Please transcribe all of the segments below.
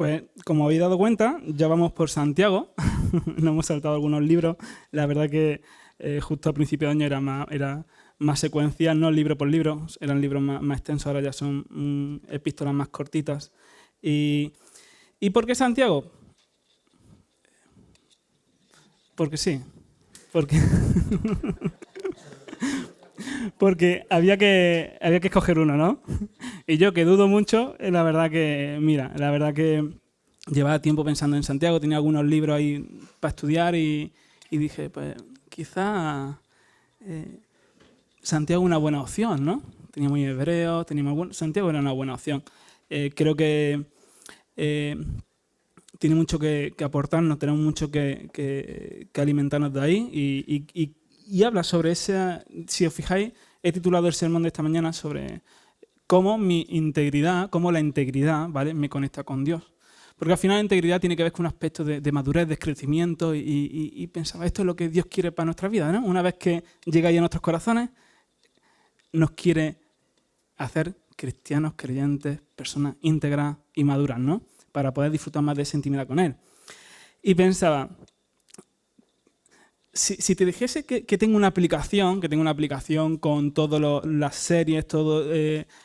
Pues como habéis dado cuenta, ya vamos por Santiago. Nos hemos saltado algunos libros. La verdad que justo a principio de año era más secuencial, no libro por libro. Eran libros más extensos, ahora ya son epístolas más cortitas. ¿Y por qué Santiago? Porque sí. Porque había que escoger uno, ¿no? Y yo, que dudo mucho, la verdad que llevaba tiempo pensando en Santiago, tenía algunos libros ahí para estudiar y dije, pues quizá Santiago es una buena opción, ¿no? Tenía muy hebreo, Santiago era una buena opción. Creo que tiene mucho que aportarnos, tenemos mucho que alimentarnos de ahí y habla sobre esa, si os fijáis, he titulado el sermón de esta mañana sobre cómo la integridad, ¿vale?, me conecta con Dios. Porque al final la integridad tiene que ver con un aspecto de madurez, de crecimiento y pensaba, esto es lo que Dios quiere para nuestra vida, ¿no? Una vez que llega ahí a nuestros corazones, nos quiere hacer cristianos, creyentes, personas íntegras y maduras, ¿no? Para poder disfrutar más de esa intimidad con Él. Y pensaba, si te dijese que tengo una aplicación, con todas las series,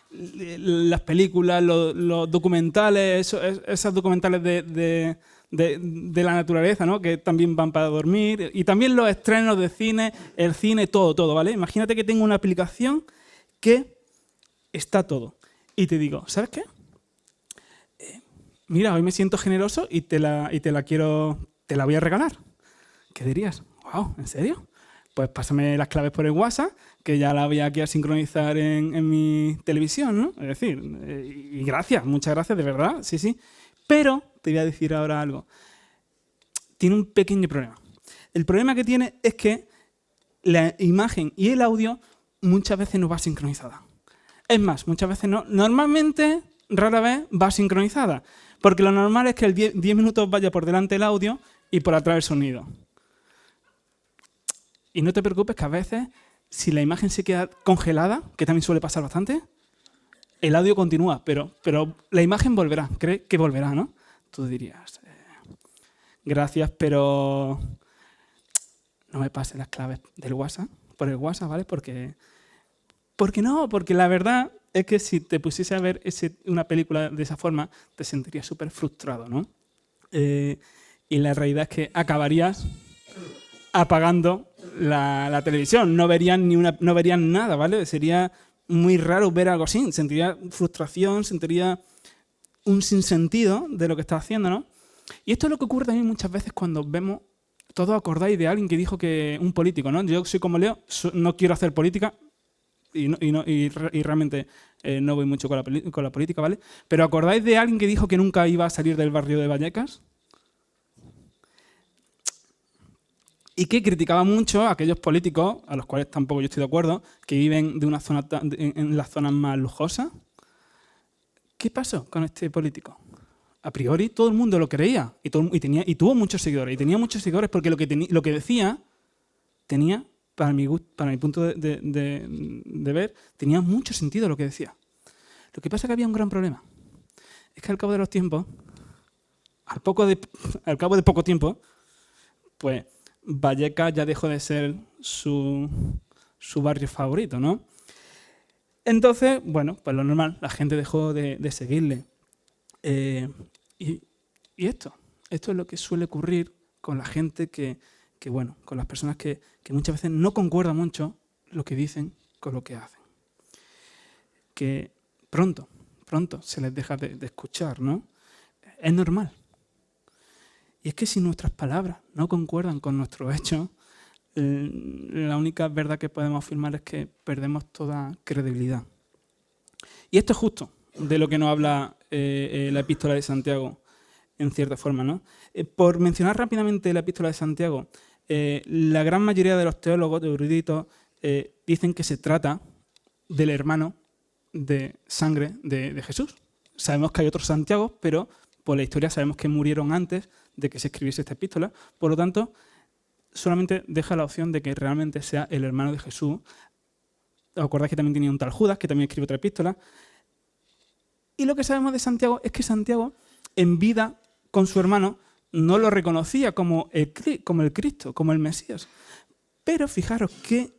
las películas, los documentales, esos documentales de la naturaleza, ¿no?, que también van para dormir, y también los estrenos de cine, el cine, todo, ¿vale? Imagínate que tengo una aplicación que está todo. Y te digo, ¿sabes qué? Mira, hoy me siento generoso y te la voy a regalar. ¿Qué dirías? Wow, ¿en serio? Pues pásame las claves por el WhatsApp, que ya la voy aquí a sincronizar en mi televisión, ¿no? Es decir, y gracias, muchas gracias, de verdad, sí. Pero te voy a decir ahora algo. Tiene un pequeño problema. El problema que tiene es que la imagen y el audio muchas veces no va sincronizada. Es más, muchas veces no. Normalmente, rara vez va sincronizada. Porque lo normal es que el 10 minutos vaya por delante el audio y por atrás el sonido. Y no te preocupes que a veces, si la imagen se queda congelada, que también suele pasar bastante, el audio continúa, pero la imagen volverá, cree que volverá, ¿no? Tú dirías, gracias, pero no me pases las claves del WhatsApp, por el WhatsApp, ¿vale? Porque la verdad es que si te pusiese a ver una película de esa forma, te sentirías súper frustrado, ¿no? Y la realidad es que acabarías apagando la televisión, no verían nada, ¿vale? Sería muy raro ver algo así, sentiría frustración, sentiría un sinsentido de lo que estás haciendo, ¿no? Y esto es lo que ocurre también muchas veces cuando vemos, todos acordáis de alguien que dijo que un político, ¿no? Yo soy como Leo, no quiero hacer política y realmente no voy mucho con la política, ¿vale? Pero ¿acordáis de alguien que dijo que nunca iba a salir del barrio de Vallecas? Y que criticaba mucho a aquellos políticos, a los cuales tampoco yo estoy de acuerdo, que viven en las zonas más lujosas. ¿Qué pasó con este político? A priori todo el mundo lo creía y tuvo muchos seguidores. Y tenía muchos seguidores porque lo que decía tenía, para mi punto de ver, tenía mucho sentido lo que decía. Lo que pasa es que había un gran problema. Es que al cabo de los tiempos, al cabo de poco tiempo, pues Vallecas ya dejó de ser su barrio favorito, ¿no? Entonces, bueno, pues lo normal, la gente dejó de seguirle. Y esto es lo que suele ocurrir con la gente con las personas que muchas veces no concuerda mucho lo que dicen con lo que hacen. Que pronto se les deja de escuchar, ¿no? Es normal. Y es que si nuestras palabras no concuerdan con nuestros hechos, la única verdad que podemos afirmar es que perdemos toda credibilidad. Y esto es justo de lo que nos habla la epístola de Santiago, en cierta forma, ¿no? Por mencionar rápidamente la epístola de Santiago, la gran mayoría de los teólogos, eruditos, dicen que se trata del hermano de sangre de Jesús. Sabemos que hay otros Santiagos, pero por la historia sabemos que murieron antes de que se escribiese esta epístola. Por lo tanto, solamente deja la opción de que realmente sea el hermano de Jesús. ¿Os acordáis que también tenía un tal Judas, que también escribió otra epístola? Y lo que sabemos de Santiago es que Santiago en vida con su hermano no lo reconocía como el Cristo, como el Mesías. Pero fijaros qué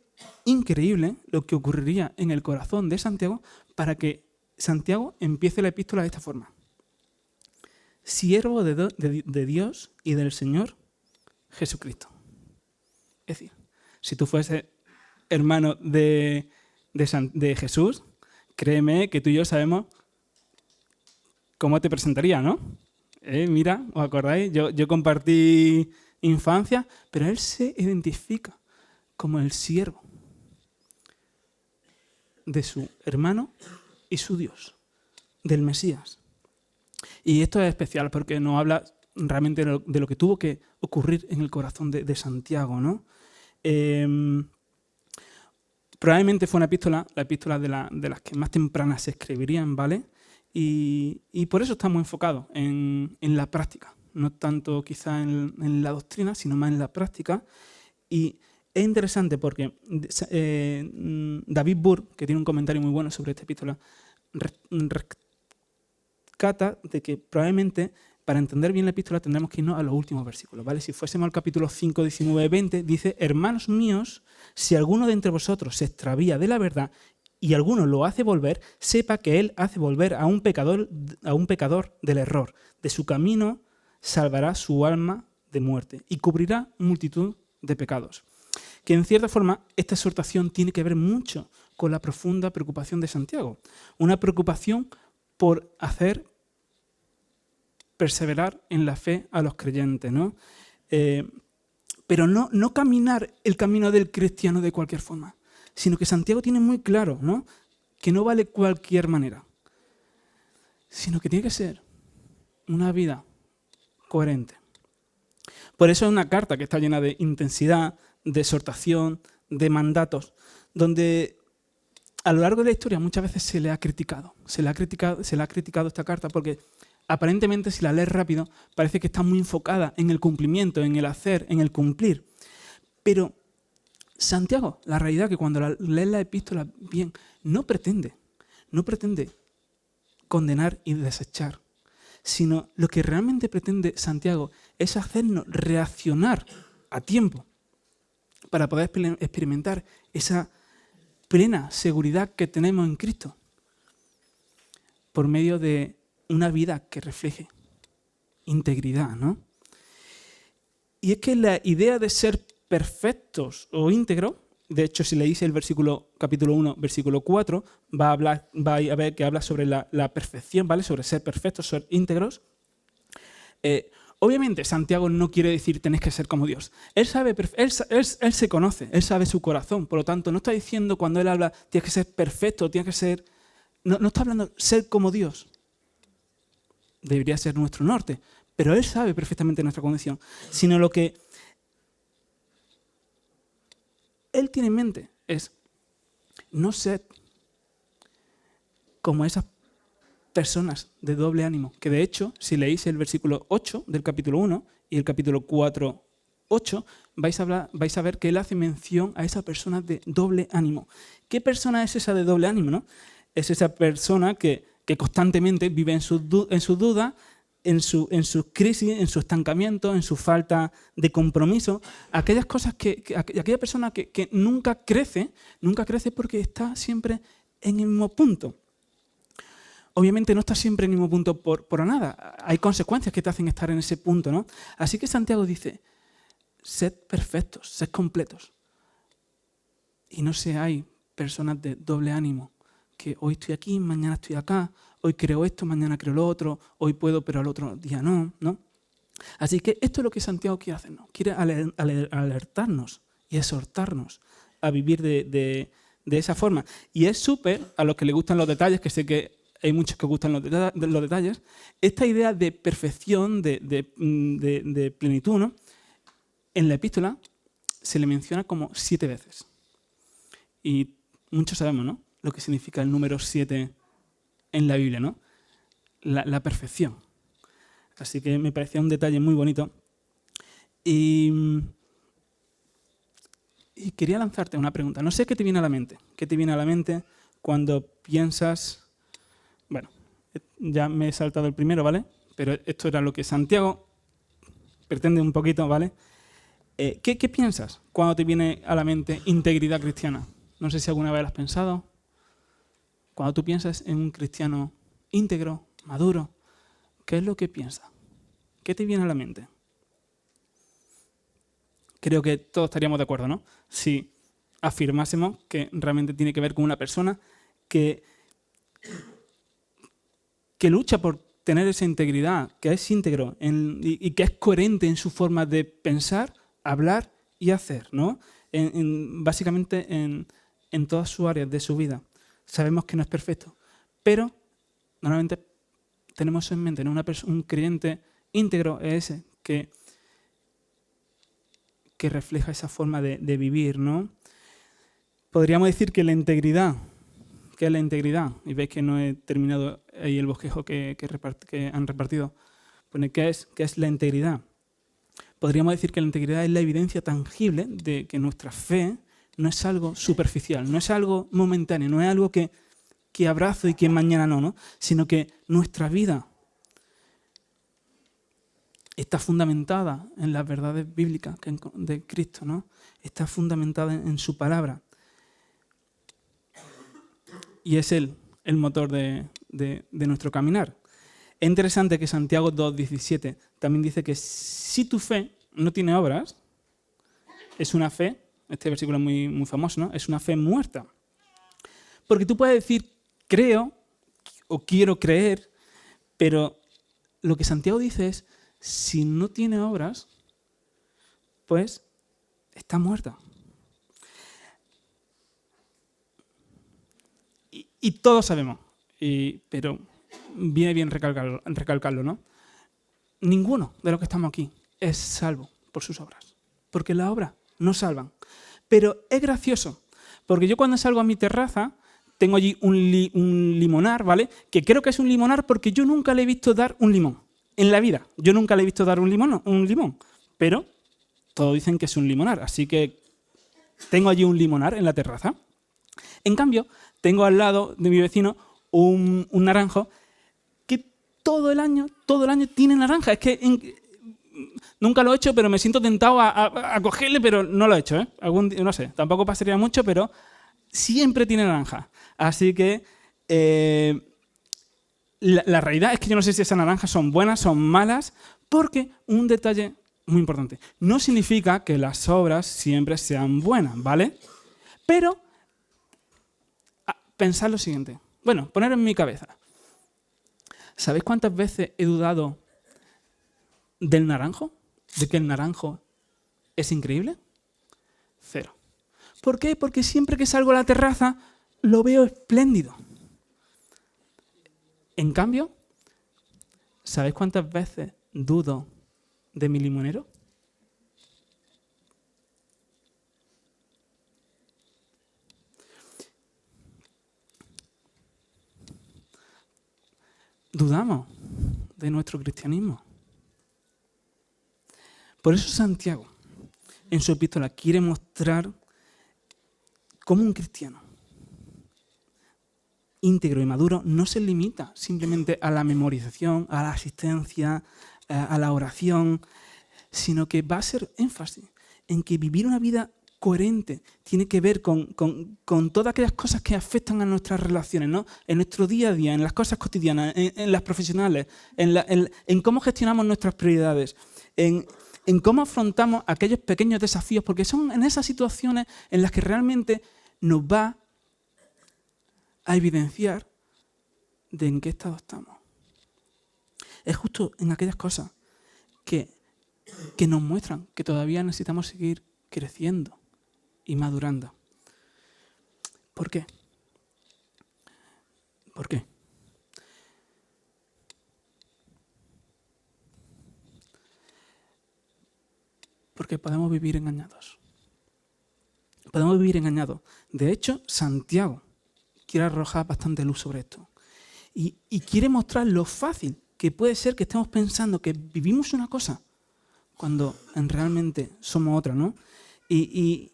increíble lo que ocurriría en el corazón de Santiago para que Santiago empiece la epístola de esta forma. Siervo de Dios y del Señor Jesucristo. Es decir, si tú fueses hermano de Jesús, créeme que tú y yo sabemos cómo te presentaría, ¿no? Mira, ¿os acordáis? Yo compartí infancia, pero él se identifica como el siervo de su hermano y su Dios, del Mesías. Y esto es especial porque nos habla realmente de lo que tuvo que ocurrir en el corazón de Santiago, ¿no? Probablemente fue la epístola de las que más tempranas se escribirían, ¿vale? Y por eso estamos enfocados en la práctica, no tanto quizá en la doctrina, sino más en la práctica. Y es interesante porque David Burr, que tiene un comentario muy bueno sobre esta epístola, rescata de que probablemente para entender bien la epístola tendremos que irnos a los últimos versículos, ¿vale? Si fuésemos al capítulo 5, 19, 20, dice: hermanos míos, si alguno de entre vosotros se extravía de la verdad y alguno lo hace volver, sepa que él hace volver a un pecador del error. De su camino salvará su alma de muerte y cubrirá multitud de pecados. Que en cierta forma esta exhortación tiene que ver mucho con la profunda preocupación de Santiago. Una preocupación por hacer perseverar en la fe a los creyentes, ¿no? Pero no caminar el camino del cristiano de cualquier forma, sino que Santiago tiene muy claro, ¿no?, que no vale cualquier manera, sino que tiene que ser una vida coherente. Por eso es una carta que está llena de intensidad, de exhortación, de mandatos, donde a lo largo de la historia muchas veces se le ha criticado esta carta porque aparentemente, si la lees rápido, parece que está muy enfocada en el cumplimiento, en el hacer, en el cumplir. Pero Santiago, la realidad es que cuando lees la epístola bien, no pretende condenar y desechar, sino lo que realmente pretende Santiago es hacernos reaccionar a tiempo para poder experimentar esa plena seguridad que tenemos en Cristo por medio de una vida que refleje integridad, ¿no? Y es que la idea de ser perfectos o íntegros, de hecho, si leéis el capítulo 1, versículo 4, va a ver que habla sobre la perfección, ¿vale? Sobre ser perfectos, ser íntegros. Obviamente, Santiago no quiere decir tenéis que ser como Dios. Él se conoce, él sabe su corazón. Por lo tanto, no está diciendo cuando él habla tienes que ser perfecto, tienes que ser... No está hablando de ser como Dios. Debería ser nuestro norte, pero él sabe perfectamente nuestra condición, sino lo que él tiene en mente es no ser como esas personas de doble ánimo, que de hecho, si leéis el versículo 8 del capítulo 1 y el capítulo 4, 8, vais a ver que él hace mención a esa persona de doble ánimo. ¿Qué persona es esa de doble ánimo, no? Es esa persona que constantemente vive en su duda, en su crisis, en su estancamiento, en su falta de compromiso. Aquellas cosas aquella persona que nunca crece porque está siempre en el mismo punto. Obviamente no está siempre en el mismo punto por nada. Hay consecuencias que te hacen estar en ese punto, ¿no? Así que Santiago dice, sed perfectos, sed completos. Y no seáis personas de doble ánimo, que hoy estoy aquí, mañana estoy acá, hoy creo esto, mañana creo lo otro, hoy puedo, pero al otro día no, ¿no? Así que esto es lo que Santiago quiere hacernos. Quiere alertarnos y exhortarnos a vivir de esa forma. Y es súper, a los que les gustan los detalles, que sé que hay muchos que gustan los detalles, esta idea de perfección, de plenitud, ¿no? En la epístola se le menciona como 7 veces. Y muchos sabemos, ¿no?, lo que significa el número 7 en la Biblia, ¿no? La perfección. Así que me parecía un detalle muy bonito. Y quería lanzarte una pregunta. No sé qué te viene a la mente. ¿Qué te viene a la mente cuando piensas... Bueno, ya me he saltado el primero, ¿vale? pero esto era lo que Santiago pretende un poquito, ¿vale? ¿Qué piensas cuando te viene a la mente integridad cristiana? No sé si alguna vez lo has pensado. Cuando tú piensas en un cristiano íntegro, maduro, ¿qué es lo que piensas? ¿Qué te viene a la mente? Creo que todos estaríamos de acuerdo, ¿no? Si afirmásemos que realmente tiene que ver con una persona que lucha por tener esa integridad, que es íntegro y que es coherente en su forma de pensar, hablar y hacer, ¿no? Básicamente en todas sus áreas de su vida. Sabemos que no es perfecto, pero normalmente tenemos eso en mente, ¿no? Un creyente íntegro es ese que refleja esa forma de vivir, ¿no? Podríamos decir que la integridad, ¿qué es la integridad? Y veis que no he terminado ahí el bosquejo que han repartido. Pone, ¿qué es la integridad? Podríamos decir que la integridad es la evidencia tangible de que nuestra fe no es algo superficial, no es algo momentáneo, no es algo que abrazo y que mañana no, sino que nuestra vida está fundamentada en las verdades bíblicas de Cristo, ¿no? Está fundamentada en su palabra. Y es Él el motor de nuestro caminar. Es interesante que Santiago 2:17 también dice que si tu fe no tiene obras, es una fe, este versículo es muy, muy famoso, ¿no? Es una fe muerta. Porque tú puedes decir, creo o quiero creer, pero lo que Santiago dice es, si no tiene obras, pues está muerta. Y todos sabemos, pero viene bien recalcarlo, ¿no? Ninguno de los que estamos aquí es salvo por sus obras, porque las obras no salvan. Pero es gracioso, porque yo cuando salgo a mi terraza tengo allí un limonar, ¿vale? Que creo que es un limonar porque yo nunca le he visto dar un limón. En la vida, yo nunca le he visto dar un limón, pero todos dicen que es un limonar, así que tengo allí un limonar en la terraza. En cambio, tengo al lado de mi vecino un naranjo que todo el año tiene naranja. Es que nunca lo he hecho, pero me siento tentado a cogerle, pero no lo he hecho, ¿eh? No sé, tampoco pasaría mucho, pero siempre tiene naranja. Así que la realidad es que yo no sé si esas naranjas son buenas, son malas, porque un detalle muy importante. No significa que las obras siempre sean buenas, ¿vale? Pero pensad lo siguiente. Bueno, poner en mi cabeza. ¿Sabéis cuántas veces he dudado del naranjo? ¿De que el naranjo es increíble? 0. ¿Por qué? Porque siempre que salgo a la terraza lo veo espléndido. En cambio, ¿sabéis cuántas veces dudo de mi limonero? Dudamos de nuestro cristianismo. Por eso Santiago, en su epístola, quiere mostrar cómo un cristiano íntegro y maduro no se limita simplemente a la memorización, a la asistencia, a la oración, sino que va a ser énfasis en que vivir una vida coherente tiene que ver con todas aquellas cosas que afectan a nuestras relaciones, ¿no? En nuestro día a día, en las cosas cotidianas, en las profesionales, en cómo gestionamos nuestras prioridades, en cómo afrontamos aquellos pequeños desafíos, porque son en esas situaciones en las que realmente nos va a evidenciar de en qué estado estamos. Es justo en aquellas cosas que nos muestran que todavía necesitamos seguir creciendo y madurando. ¿Por qué? ¿Por qué? Porque podemos vivir engañados. Podemos vivir engañados. De hecho, Santiago quiere arrojar bastante luz sobre esto. Y quiere mostrar lo fácil que puede ser que estemos pensando que vivimos una cosa cuando realmente somos otra, ¿no? Y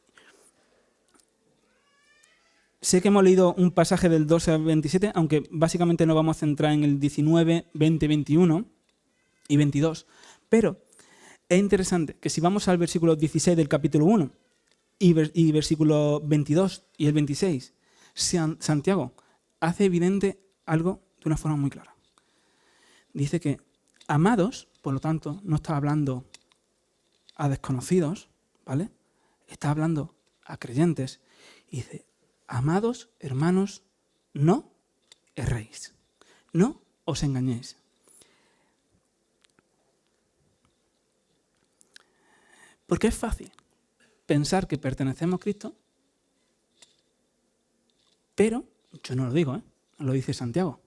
sé que hemos leído un pasaje del 12 al 27, aunque básicamente nos vamos a centrar en el 19, 20, 21. y 22. Pero es interesante que si vamos al versículo 16 del capítulo 1 y versículo 22 y el 26, Santiago hace evidente algo de una forma muy clara. Dice que amados, por lo tanto, no está hablando a desconocidos, ¿vale? Está hablando a creyentes. Y dice, amados hermanos, no erréis, no os engañéis. Porque es fácil pensar que pertenecemos a Cristo, pero yo no lo digo, lo dice Santiago.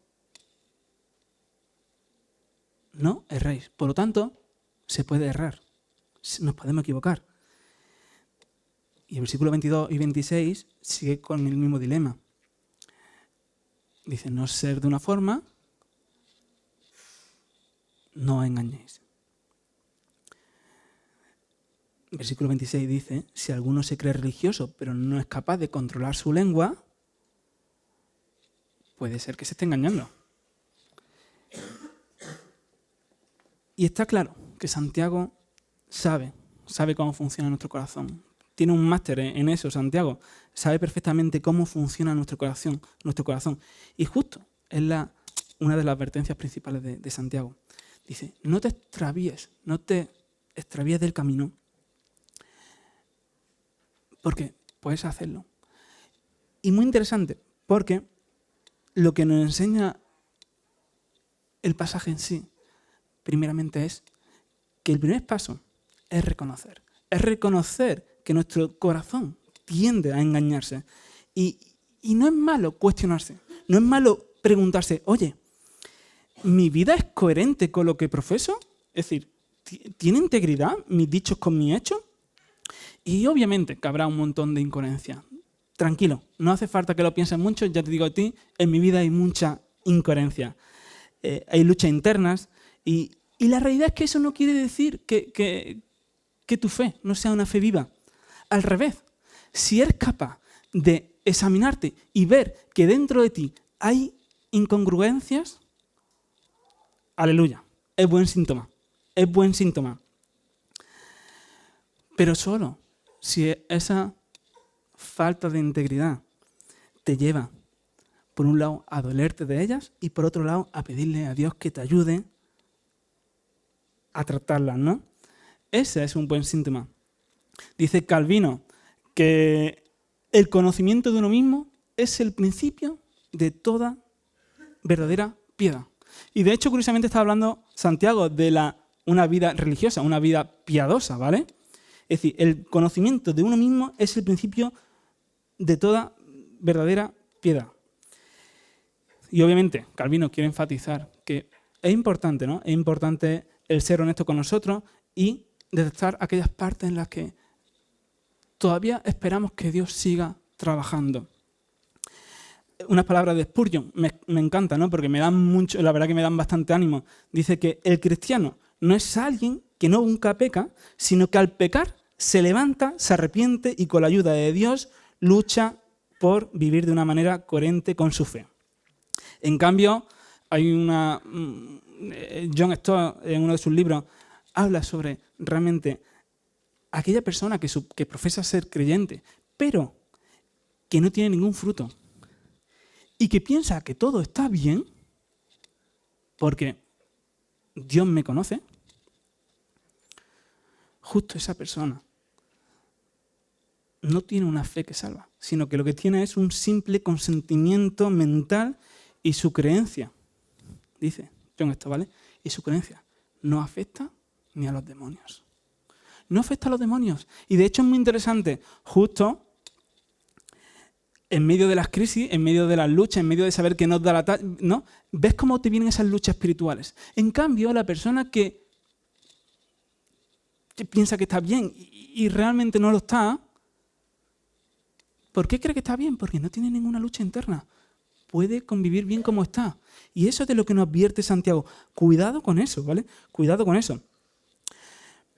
No erréis. Por lo tanto, se puede errar. Nos podemos equivocar. Y el versículo 22 y 26 sigue con el mismo dilema. Dice, no ser de una forma, no engañéis. Versículo 26 dice, si alguno se cree religioso pero no es capaz de controlar su lengua, puede ser que se esté engañando. Y está claro que Santiago sabe cómo funciona nuestro corazón. Tiene un máster en eso, Santiago. Sabe perfectamente cómo funciona nuestro corazón. Y justo es una de las advertencias principales de Santiago. Dice, no te extravíes del camino, porque puedes hacerlo. Y muy interesante, porque lo que nos enseña el pasaje en sí, primeramente es que el primer paso es reconocer. Es reconocer que nuestro corazón tiende a engañarse. Y no es malo cuestionarse. No es malo preguntarse, oye, ¿mi vida es coherente con lo que profeso? Es decir, ¿tiene integridad mis dichos con mis hechos? Y obviamente que habrá un montón de incoherencia. Tranquilo, no hace falta que lo pienses mucho, ya te digo a ti, en mi vida hay mucha incoherencia. Hay luchas internas y la realidad es que eso no quiere decir que tu fe no sea una fe viva. Al revés, si eres capaz de examinarte y ver que dentro de ti hay incongruencias, aleluya, es buen síntoma. Pero solo si esa falta de integridad te lleva, por un lado, a dolerte de ellas y por otro lado, a pedirle a Dios que te ayude a tratarlas, ¿no? Ese es un buen síntoma. Dice Calvino que el conocimiento de uno mismo es el principio de toda verdadera piedad. Y de hecho, curiosamente, está hablando Santiago de una vida religiosa, una vida piadosa, ¿vale? Es decir, el conocimiento de uno mismo es el principio de toda verdadera piedad. Y obviamente, Calvino quiere enfatizar que es importante, ¿no? Es importante el ser honesto con nosotros y detectar aquellas partes en las que todavía esperamos que Dios siga trabajando. Unas palabras de Spurgeon me encantan, ¿no? Porque me dan mucho, la verdad que me dan bastante ánimo. Dice que el cristiano no es alguien que no nunca peca, sino que al pecar se levanta, se arrepiente y con la ayuda de Dios lucha por vivir de una manera coherente con su fe. En cambio, hay John Stott, en uno de sus libros, habla sobre realmente aquella persona que profesa ser creyente, pero que no tiene ningún fruto y que piensa que todo está bien porque Dios me conoce. Justo esa persona no tiene una fe que salva, sino que lo que tiene es un simple consentimiento mental y su creencia, dice John Stott, ¿vale? Y su creencia no afecta ni a los demonios. No afecta a los demonios. Y de hecho es muy interesante, justo en medio de las crisis, en medio de las luchas, en medio de saber que nos da la talla, ¿no? ¿Ves cómo te vienen esas luchas espirituales? En cambio, la persona que piensa que está bien y realmente no lo está, ¿por qué cree que está bien? Porque no tiene ninguna lucha interna. Puede convivir bien como está. Y eso es de lo que nos advierte Santiago. Cuidado con eso, ¿vale? Cuidado con eso.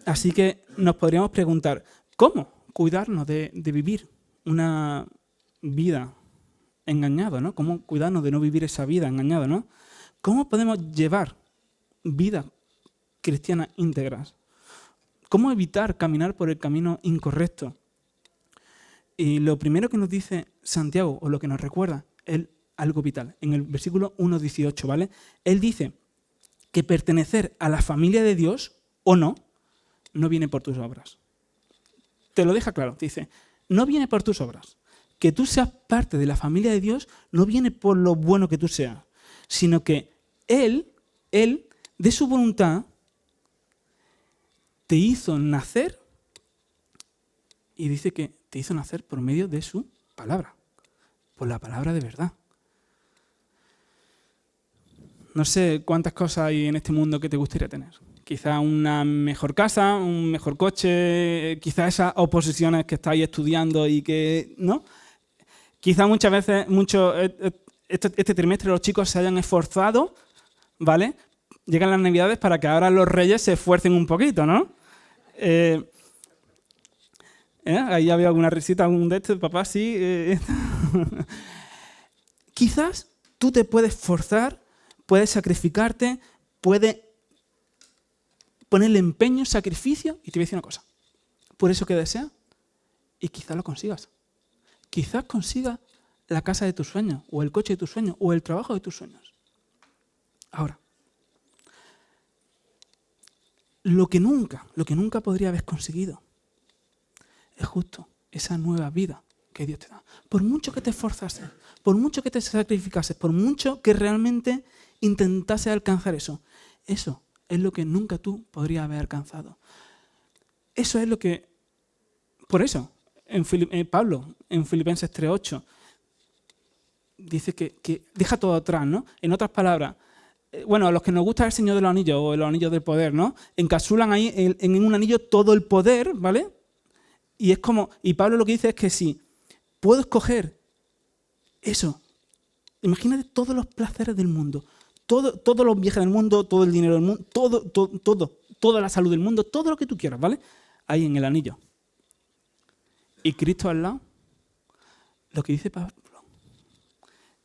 Así que nos podríamos preguntar, ¿cómo cuidarnos de vivir una vida engañada, ¿no? ¿Cómo cuidarnos de no vivir esa vida engañada, ¿no? ¿Cómo podemos llevar vida cristianas íntegras. ¿Cómo evitar caminar por el camino incorrecto? Y lo primero que nos dice Santiago, o lo que nos recuerda, es algo vital. En el versículo 1:18, ¿vale? Él dice que pertenecer a la familia de Dios, o no viene por tus obras. Te lo deja claro, te dice, no viene por tus obras. Que tú seas parte de la familia de Dios no viene por lo bueno que tú seas, sino que Él, de su voluntad, te hizo nacer, y dice que te hizo nacer por medio de su palabra, por la palabra de verdad. No sé cuántas cosas hay en este mundo que te gustaría tener. Quizá una mejor casa, un mejor coche, quizá esas oposiciones que estáis estudiando y que, ¿no? Quizá muchas veces, este trimestre los chicos se hayan esforzado, ¿vale? Llegan las Navidades para que ahora los reyes se esfuercen un poquito, ¿no? Ahí había alguna risita, algún de estos, papá, sí. Quizás tú te puedes esforzar, puedes sacrificarte, puedes ponerle empeño, sacrificio, y te voy a decir una cosa. Por eso que deseas, y quizás lo consigas. Quizás consigas la casa de tus sueños, o el coche de tus sueños, o el trabajo de tus sueños. Ahora, lo que nunca podría haber conseguido es justo esa nueva vida que Dios te da. Por mucho que te esforzases, por mucho que te sacrificases, por mucho que realmente intentases alcanzar eso es lo que nunca tú podrías haber alcanzado. Eso es lo que... Por eso, Pablo, en Filipenses 3:8, dice que deja todo atrás, ¿no? En otras palabras, bueno, a los que nos gusta el Señor de los Anillos o los Anillos del Poder, ¿no? Encapsulan ahí en un anillo todo el poder, ¿vale? Y es como, y Pablo lo que dice es que si puedo escoger eso, imagínate todos los placeres del mundo, todos los viajes del mundo, todo el dinero del mundo, toda la salud del mundo, todo lo que tú quieras, ¿vale? Ahí en el anillo. Y Cristo al lado, lo que dice Pablo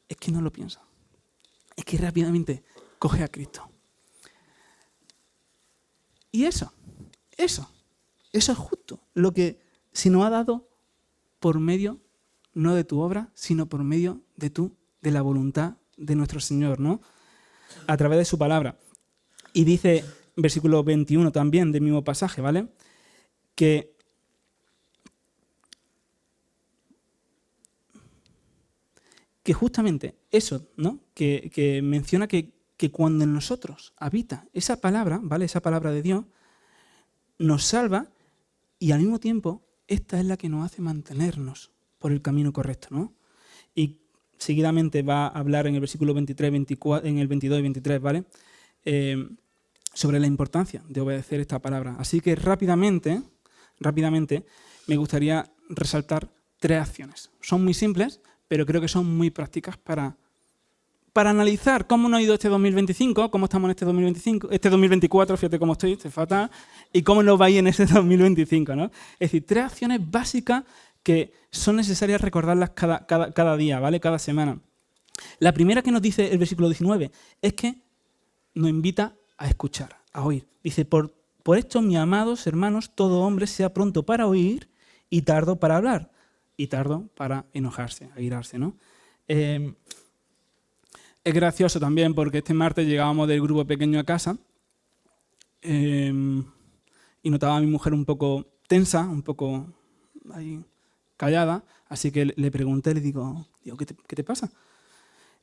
es que no lo piensa. Es que rápidamente coge a Cristo. Y eso es justo lo que se nos ha dado por medio, no de tu obra, sino por medio de la voluntad de nuestro Señor, ¿no? A través de su palabra. Y dice, versículo 21 también del mismo pasaje, ¿vale? Que justamente eso, ¿no? Que menciona que cuando en nosotros habita esa palabra, ¿vale? Esa palabra de Dios, nos salva y al mismo tiempo esta es la que nos hace mantenernos por el camino correcto, ¿no? Y seguidamente va a hablar en el versículo 23, 24, en el 22 y 23, ¿vale? Sobre la importancia de obedecer esta palabra. Así que rápidamente me gustaría resaltar 3 acciones. Son muy simples, pero creo que son muy prácticas para analizar cómo nos ha ido este 2025, cómo estamos en este 2025, este 2024, fíjate cómo estoy fatal, y cómo nos va a ir en este 2025, ¿no? Es decir, 3 acciones básicas que son necesarias recordarlas cada día, ¿vale? Cada semana. La primera que nos dice el versículo 19 es que nos invita a escuchar, a oír. Dice, por esto, mis amados hermanos, todo hombre sea pronto para oír y tardo para hablar. Y tardo para enojarse, airarse, ¿no? Es gracioso también porque este martes llegábamos del grupo pequeño a casa y notaba a mi mujer un poco tensa, un poco ahí callada, así que le pregunté, le digo, ¿qué te pasa?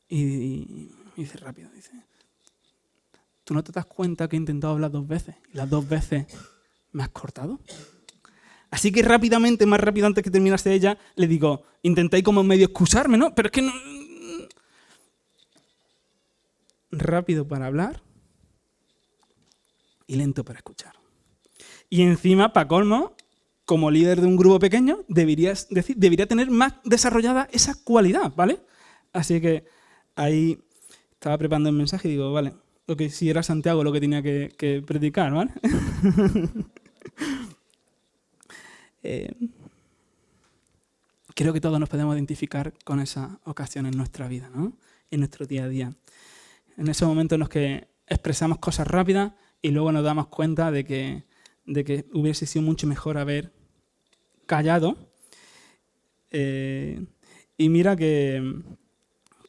Y dice rápido, dice, ¿tú no te das cuenta que he intentado hablar 2 veces y las 2 veces me has cortado? Así que rápidamente, más rápido antes que terminase ella, le digo, intenté como medio excusarme, ¿no? Pero es que no... Rápido para hablar y lento para escuchar. Y encima, para colmo, como líder de un grupo pequeño, debería tener más desarrollada esa cualidad, ¿vale? Así que ahí estaba preparando el mensaje y digo, vale, si era Santiago lo que tenía que predicar, ¿vale? Creo que todos nos podemos identificar con esas ocasiones en nuestra vida, ¿no? En nuestro día a día. En esos momentos en los que expresamos cosas rápidas y luego nos damos cuenta de que hubiese sido mucho mejor haber callado. Y mira que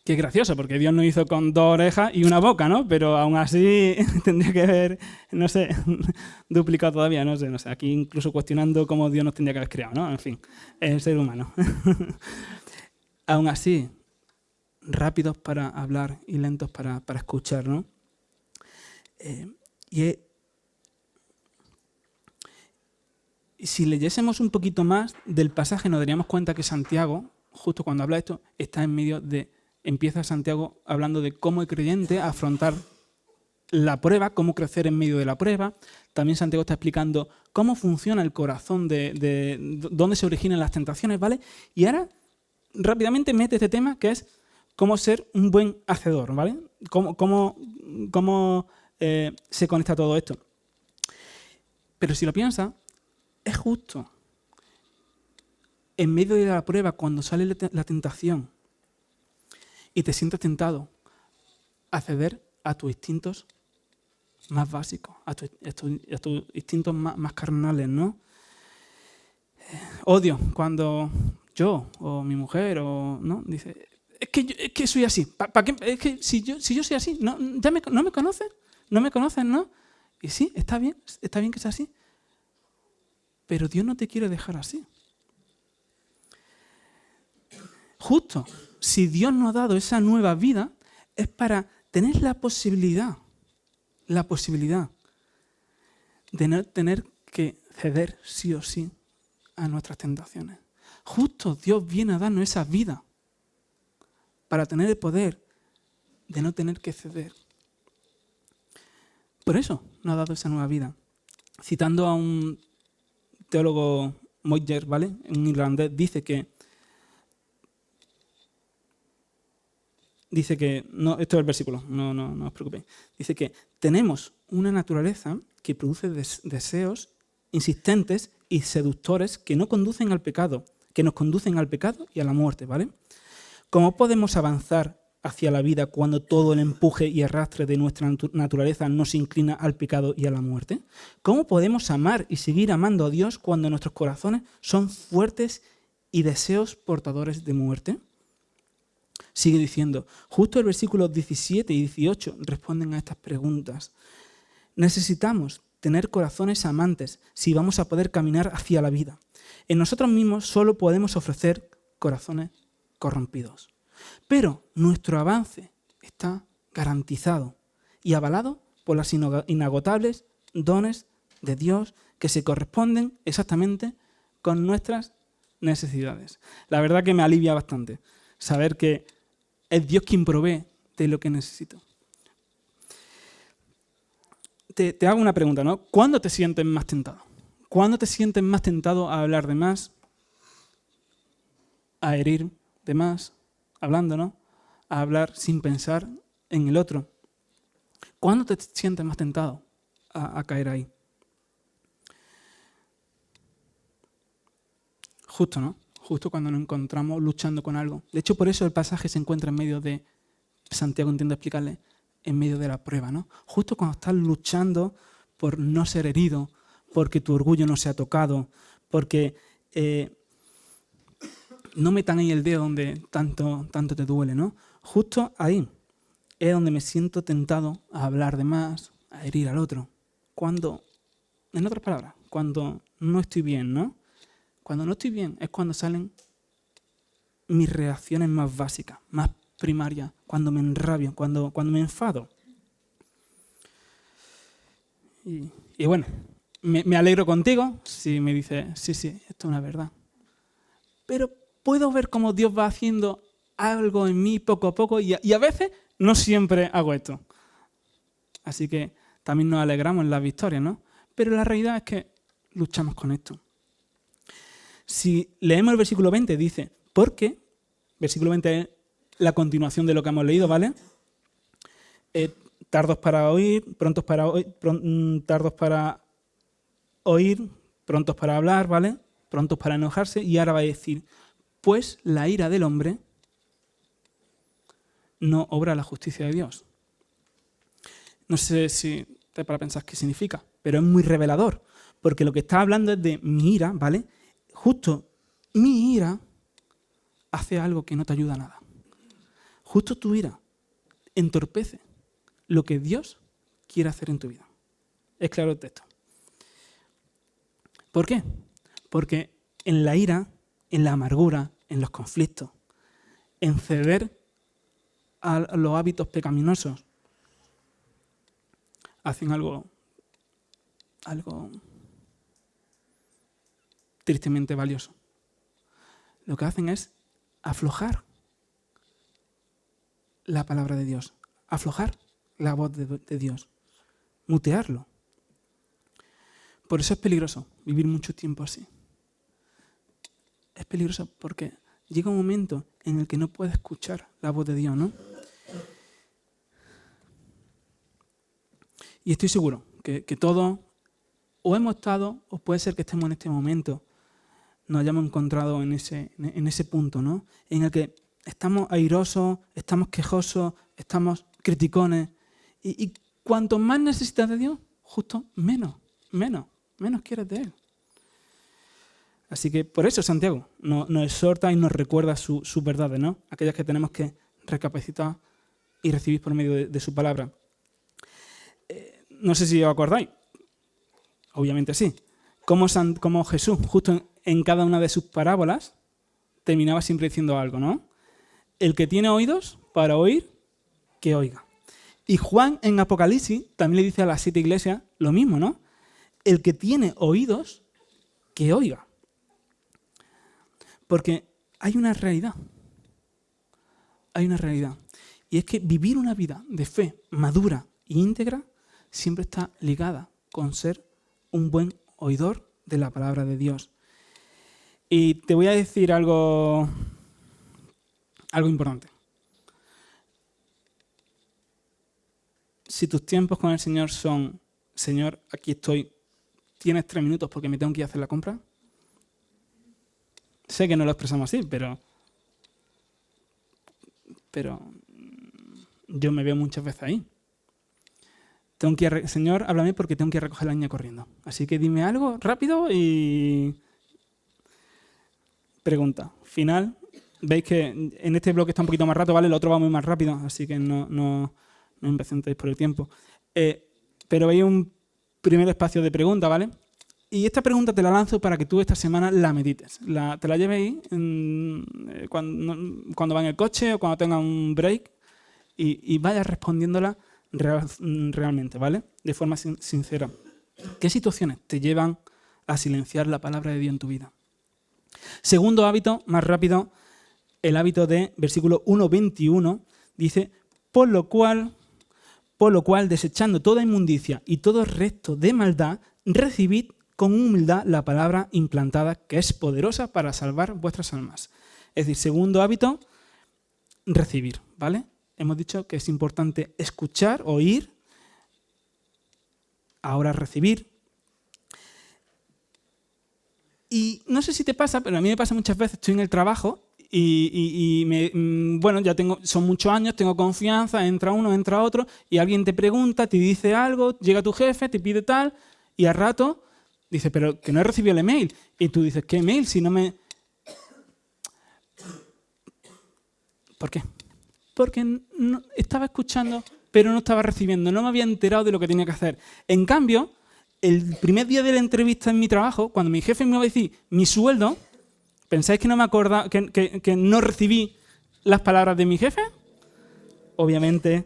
es gracioso, porque Dios nos hizo con 2 orejas y una boca, ¿no? Pero aún así tendría que haber, no sé, duplicado todavía, no sé. Aquí incluso cuestionando cómo Dios nos tendría que haber creado, ¿no? En fin, es el ser humano. Aún así, rápidos para hablar y lentos para escuchar, ¿no? Y si leyésemos un poquito más del pasaje, nos daríamos cuenta que Santiago, justo cuando habla de esto, está en medio de... Empieza Santiago hablando de cómo el creyente afrontar la prueba, cómo crecer en medio de la prueba. También Santiago está explicando cómo funciona el corazón, de dónde se originan las tentaciones, ¿vale? Y ahora rápidamente mete este tema que es cómo ser un buen hacedor, ¿vale? Cómo se conecta todo esto. Pero si lo piensas, es justo en medio de la prueba, cuando sale la tentación y te sientes tentado a ceder a tus instintos más básicos, a tus instintos más carnales, ¿no? Odio cuando yo o mi mujer ¿no? dice, es que soy así. ¿Para qué? Es que si yo soy así, no me conoces, ¿no? Y sí, está bien que sea así. Pero Dios no te quiere dejar así. Justo, si Dios nos ha dado esa nueva vida, es para tener la posibilidad de no tener que ceder sí o sí a nuestras tentaciones. Justo Dios viene a darnos esa vida para tener el poder de no tener que ceder. Por eso nos ha dado esa nueva vida. Citando a un teólogo, Moyer, ¿vale? Un irlandés, dice que no, esto es el versículo, no os preocupéis. Dice que tenemos una naturaleza que produce deseos insistentes y seductores que nos conducen al pecado y a la muerte, ¿vale? ¿Cómo podemos avanzar hacia la vida cuando todo el empuje y arrastre de nuestra naturaleza nos inclina al pecado y a la muerte? ¿Cómo podemos amar y seguir amando a Dios cuando nuestros corazones son fuertes y deseos portadores de muerte? Sigue diciendo, justo el versículo 17 y 18 responden a estas preguntas. Necesitamos tener corazones amantes si vamos a poder caminar hacia la vida. En nosotros mismos solo podemos ofrecer corazones corrompidos. Pero nuestro avance está garantizado y avalado por las inagotables dones de Dios que se corresponden exactamente con nuestras necesidades. La verdad que me alivia bastante saber que es Dios quien provee de lo que necesito. Te hago una pregunta, ¿no? ¿Cuándo te sientes más tentado? ¿Cuándo te sientes más tentado a hablar de más? A herir de más, hablando, ¿no? A hablar sin pensar en el otro. ¿Cuándo te sientes más tentado a caer ahí? Justo, ¿no? Justo cuando nos encontramos luchando con algo. De hecho, por eso el pasaje se encuentra en medio de, Santiago intenta explicarle, en medio de la prueba, ¿no? Justo cuando estás luchando por no ser herido, porque tu orgullo no se ha tocado, porque no metan ahí el dedo donde tanto te duele, ¿no? Justo ahí es donde me siento tentado a hablar de más, a herir al otro. Cuando, en otras palabras, cuando no estoy bien, ¿no? Cuando no estoy bien es cuando salen mis reacciones más básicas, más primarias, cuando me enrabio, cuando me enfado. Y bueno, me alegro contigo si me dices, sí, esto es una verdad. Pero puedo ver cómo Dios va haciendo algo en mí poco a poco y a veces no siempre hago esto. Así que también nos alegramos en las victorias, ¿no? Pero la realidad es que luchamos con esto. Si leemos el versículo 20, dice, porque, versículo 20 es la continuación de lo que hemos leído, ¿vale? Tardos para oír, prontos para oír, prontos para hablar, ¿vale? Prontos para enojarse, y ahora va a decir, pues la ira del hombre no obra la justicia de Dios. No sé si para pensar qué significa, pero es muy revelador, porque lo que está hablando es de mi ira, ¿vale? Justo mi ira hace algo que no te ayuda a nada. Justo tu ira entorpece lo que Dios quiere hacer en tu vida. Es claro el texto. ¿Por qué? Porque en la ira, en la amargura, en los conflictos, en ceder a los hábitos pecaminosos, hacen algo tristemente valioso. Lo que hacen es aflojar la palabra de Dios, aflojar la voz de Dios, mutearlo. Por eso es peligroso vivir mucho tiempo así. Es peligroso porque llega un momento en el que no puedes escuchar la voz de Dios, ¿no? Y estoy seguro que todos o hemos estado, o puede ser que estemos en este momento, nos hayamos encontrado en ese punto, ¿no? En el que estamos airosos, estamos quejosos, estamos criticones. Y cuanto más necesitas de Dios, justo menos quieres de Él. Así que por eso Santiago nos exhorta y nos recuerda sus verdades, ¿no? Aquellas que tenemos que recapacitar y recibir por medio de su palabra. No sé si os acordáis, obviamente sí, como Jesús, justo en cada una de sus parábolas, terminaba siempre diciendo algo, ¿no? El que tiene oídos para oír, que oiga. Y Juan en Apocalipsis también le dice a las 7 iglesias lo mismo, ¿no? El que tiene oídos, que oiga. Porque hay una realidad. Hay una realidad. Y es que vivir una vida de fe madura e íntegra siempre está ligada con ser un buen oidor de la palabra de Dios. Y te voy a decir algo importante. Si tus tiempos con el Señor son, Señor, aquí estoy, ¿tienes 3 minutos porque me tengo que ir a hacer la compra? Sé que no lo expresamos así, pero yo me veo muchas veces ahí. Señor, háblame porque tengo que ir a recoger a la niña corriendo. Así que dime algo rápido y... Pregunta. Final. Veis que en este bloque está un poquito más rato, ¿vale? El otro va muy más rápido, así que no impacientéis por el tiempo. Pero veis un primer espacio de pregunta, ¿vale? Y esta pregunta te la lanzo para que tú esta semana la medites. Te la lleves ahí cuando va en el coche o cuando tenga un break y vayas respondiéndola realmente, ¿vale? De forma sincera. ¿Qué situaciones te llevan a silenciar la palabra de Dios en tu vida? Segundo hábito, más rápido, el hábito de versículo 1:21, dice, por lo cual, desechando toda inmundicia y todo resto de maldad, recibid con humildad la palabra implantada, que es poderosa para salvar vuestras almas. Es decir, segundo hábito, recibir, ¿vale? Hemos dicho que es importante escuchar, oír, ahora recibir. Y no sé si te pasa, pero a mí me pasa muchas veces, estoy en el trabajo bueno, ya son muchos años, tengo confianza, entra uno, entra otro, y alguien te pregunta, te dice algo, llega tu jefe, te pide tal, y al rato dice, pero que no he recibido el email. Y tú dices, ¿qué email? Si no me... ¿Por qué? Porque estaba escuchando, pero no estaba recibiendo, no me había enterado de lo que tenía que hacer. En cambio, el primer día de la entrevista en mi trabajo, cuando mi jefe me iba a decir mi sueldo, ¿pensáis que no me acordaba, que no recibí las palabras de mi jefe? Obviamente,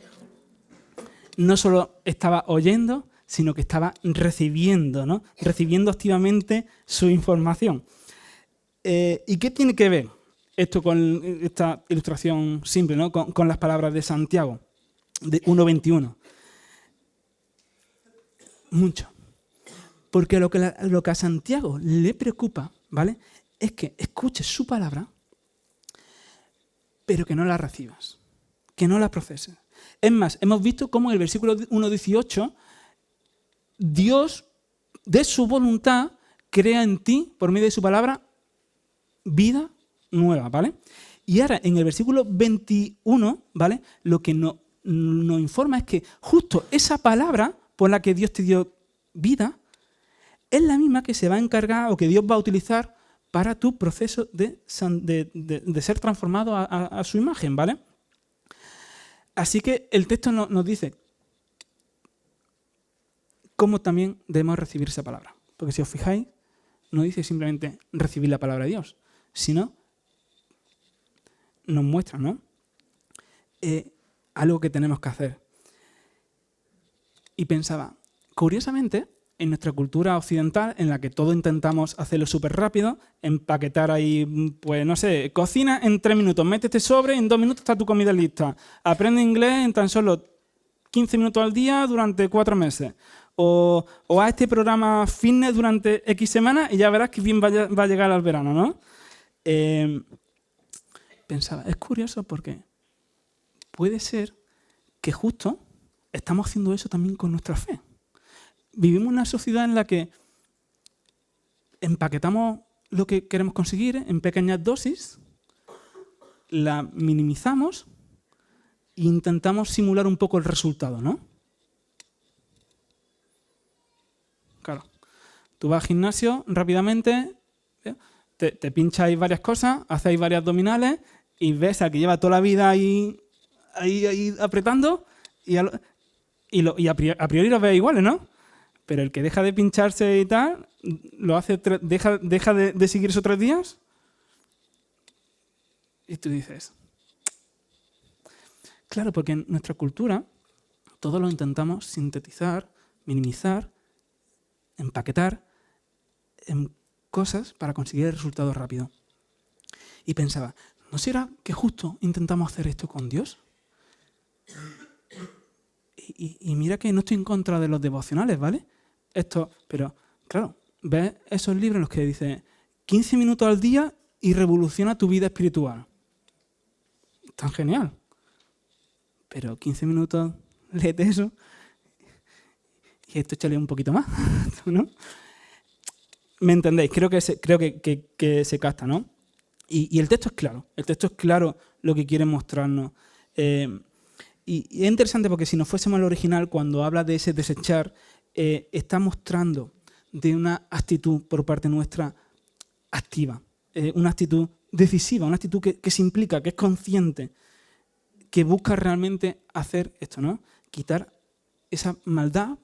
no solo estaba oyendo, sino que estaba recibiendo, ¿no? Recibiendo activamente su información. ¿Y qué tiene que ver esto con esta ilustración simple, ¿no? Con las palabras de Santiago, de 1:21? Mucho. Porque lo que a Santiago le preocupa, ¿vale?, es que escuches su palabra, pero que no la recibas, que no la proceses. Es más, hemos visto cómo en el versículo 1:18 Dios, de su voluntad, crea en ti, por medio de su palabra, vida nueva, ¿vale? Y ahora, en el versículo 21, ¿vale?, lo que nos informa es que justo esa palabra por la que Dios te dio vida, es la misma que se va a encargar o que Dios va a utilizar para tu proceso de ser transformado a su imagen, ¿vale? Así que el texto nos dice cómo también debemos recibir esa palabra. Porque si os fijáis, no dice simplemente recibir la palabra de Dios, sino nos muestra, ¿no? Algo que tenemos que hacer. Y pensaba, curiosamente, en nuestra cultura occidental, en la que todo intentamos hacerlo súper rápido, empaquetar ahí, pues no sé, cocina en 3 minutos, métete sobre, en 2 minutos está tu comida lista. Aprende inglés en tan solo 15 minutos al día durante 4 meses. O haz este programa fitness durante X semanas y ya verás que bien va a llegar al verano, ¿no? Pensaba, es curioso porque puede ser que justo estamos haciendo eso también con nuestra fe. Vivimos en una sociedad en la que empaquetamos lo que queremos conseguir en pequeñas dosis, la minimizamos e intentamos simular un poco el resultado, ¿no? Claro. Tú vas al gimnasio rápidamente, te pinchas varias cosas, hacéis varias abdominales y ves al que lleva toda la vida ahí apretando y a priori los ves iguales, ¿no? Pero el que deja de pincharse y tal, lo hace deja de seguir esos 3 días. Y tú dices, claro, porque en nuestra cultura todo lo intentamos sintetizar, minimizar, empaquetar en cosas para conseguir el resultado rápido. Y pensaba, ¿no será que justo intentamos hacer esto con Dios? Y mira que no estoy en contra de los devocionales, ¿vale? Pero claro, ves esos libros en los que dice 15 minutos al día y revoluciona tu vida espiritual. Tan genial. Pero 15 minutos, léete eso y esto échale un poquito más, ¿no? ¿Me entendéis? Creo que se capta, ¿no? Y el texto es claro lo que quiere mostrarnos. Y es interesante porque si nos fuésemos al original, cuando habla de ese desechar, está mostrando de una actitud por parte nuestra activa, una actitud decisiva, una actitud que se implica, que es consciente, que busca realmente hacer esto, ¿no? Quitar esa maldad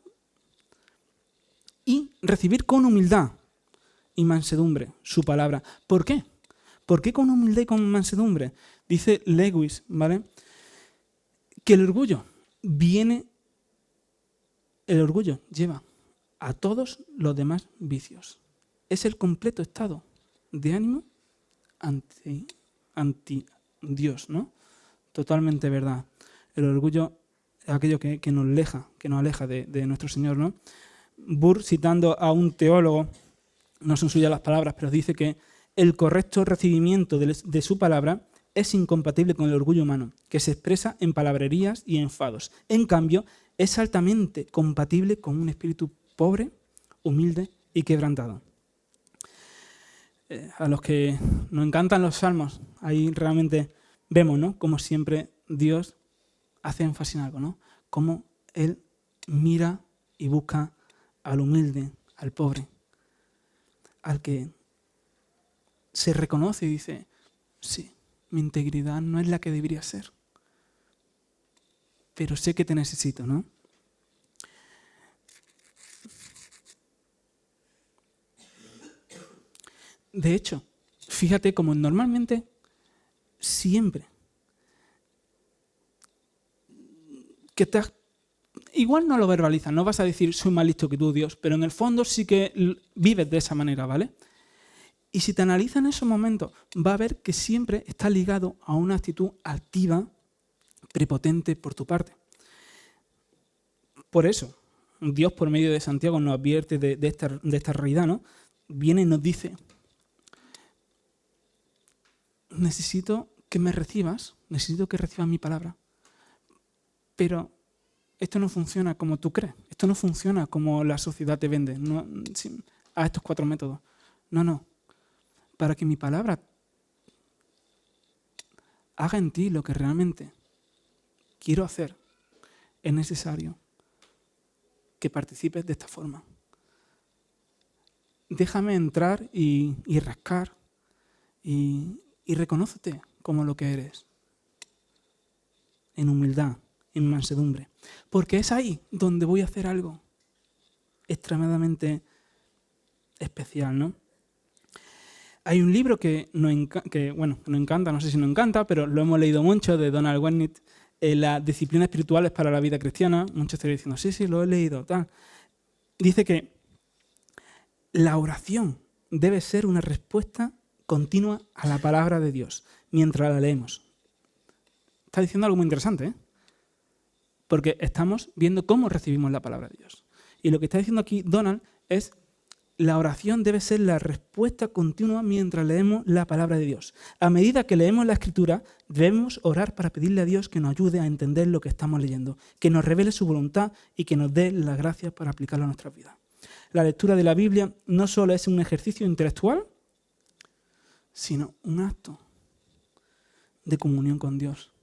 y recibir con humildad y mansedumbre su palabra. ¿Por qué? ¿Por qué con humildad y con mansedumbre? Dice Lewis, ¿vale? Que el orgullo lleva a todos los demás vicios. Es el completo estado de ánimo anti Dios, ¿no? Totalmente verdad. El orgullo es aquello que nos aleja de nuestro Señor, ¿no? Burr, citando a un teólogo, no son suyas las palabras, pero dice que el correcto recibimiento de su palabra es incompatible con el orgullo humano, que se expresa en palabrerías y enfados. En cambio, es altamente compatible con un espíritu pobre, humilde y quebrantado. A los que nos encantan los salmos, ahí realmente vemos, ¿no?, como siempre Dios hace énfasis en algo, ¿no? Cómo Él mira y busca al humilde, al pobre, al que se reconoce y dice, sí, mi integridad no es la que debería ser, pero sé que te necesito, ¿no? De hecho, fíjate cómo normalmente siempre que igual no lo verbalizas, no vas a decir soy más listo que tú, Dios, pero en el fondo sí que vives de esa manera, ¿vale? Y si te analizas en esos momentos, va a ver que siempre está ligado a una actitud activa, prepotente por tu parte. Por eso, Dios por medio de Santiago nos advierte de esta realidad, ¿no? Viene y nos dice, necesito que me recibas, necesito que recibas mi palabra, pero esto no funciona como tú crees, esto no funciona como la sociedad te vende, no, a estos 4 métodos. No. Para que mi palabra haga en ti lo que realmente quiero hacer, es necesario que participes de esta forma. Déjame entrar y rascar y reconócete como lo que eres. En humildad, en mansedumbre. Porque es ahí donde voy a hacer algo extremadamente especial, ¿no? Hay un libro que nos encanta, no sé si nos encanta, pero lo hemos leído mucho, de Donald Westnett, las disciplinas espirituales para la vida cristiana. Muchos estarían diciendo, sí, lo he leído, tal. Dice que la oración debe ser una respuesta continua a la palabra de Dios mientras la leemos. Está diciendo algo muy interesante, ¿eh? Porque estamos viendo cómo recibimos la palabra de Dios. Y lo que está diciendo aquí Donald es: la oración debe ser la respuesta continua mientras leemos la palabra de Dios. A medida que leemos la Escritura, debemos orar para pedirle a Dios que nos ayude a entender lo que estamos leyendo, que nos revele su voluntad y que nos dé las gracias para aplicarlo a nuestras vidas. La lectura de la Biblia no solo es un ejercicio intelectual, sino un acto de comunión con Dios.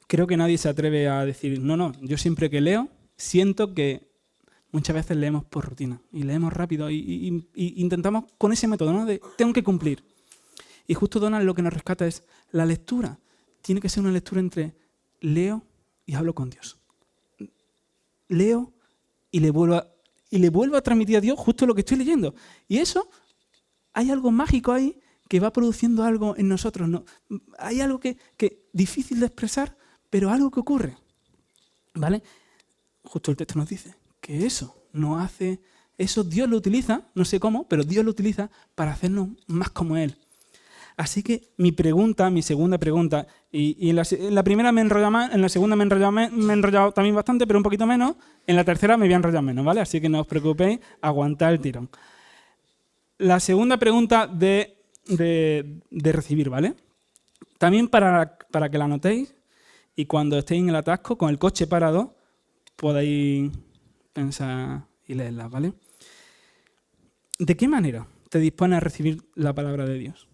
Creo que nadie se atreve a decir, no, yo siempre que leo siento que muchas veces leemos por rutina y leemos rápido y intentamos con ese método, ¿no? De tengo que cumplir. Y justo Donald lo que nos rescata es la lectura. Tiene que ser una lectura entre leo y hablo con Dios. Leo y le vuelvo a transmitir a Dios justo lo que estoy leyendo. Y eso, hay algo mágico ahí que va produciendo algo en nosotros, ¿no? Hay algo que difícil de expresar, pero algo que ocurre, ¿vale? Justo el texto nos dice que eso Dios lo utiliza, no sé cómo, pero Dios lo utiliza para hacernos más como Él. Así que mi segunda pregunta, y en la primera me he enrollado más, en la segunda me he enrollado también bastante, pero un poquito menos, en la tercera me voy a enrollar menos, ¿vale? Así que no os preocupéis, aguantad el tirón. La segunda pregunta de recibir, ¿vale? También para que la anotéis y cuando estéis en el atasco, con el coche parado, podáis pensar y leerla, ¿vale? ¿De qué manera te dispones a recibir la palabra de Dios?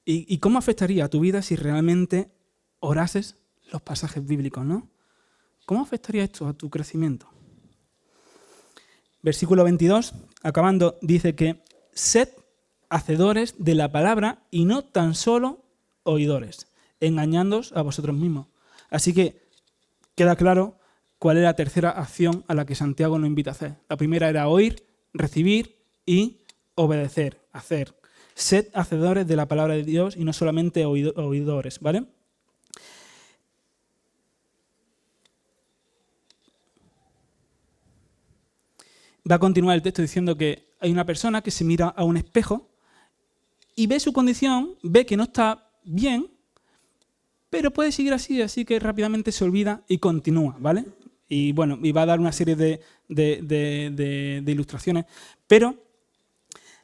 ¿Y cómo afectaría a tu vida si realmente orases los pasajes bíblicos, ¿no? ¿Cómo afectaría esto a tu crecimiento? Versículo 22, acabando, dice que sed hacedores de la palabra y no tan solo oidores, engañándoos a vosotros mismos. Así que queda claro cuál es la tercera acción a la que Santiago nos invita a hacer. La primera era oír, recibir y obedecer, hacer. Sed hacedores de la palabra de Dios y no solamente oidores, ¿vale? Va a continuar el texto diciendo que hay una persona que se mira a un espejo y ve su condición, ve que no está bien, pero puede seguir así que rápidamente se olvida y continúa, ¿vale? Y bueno, y va a dar una serie de ilustraciones, pero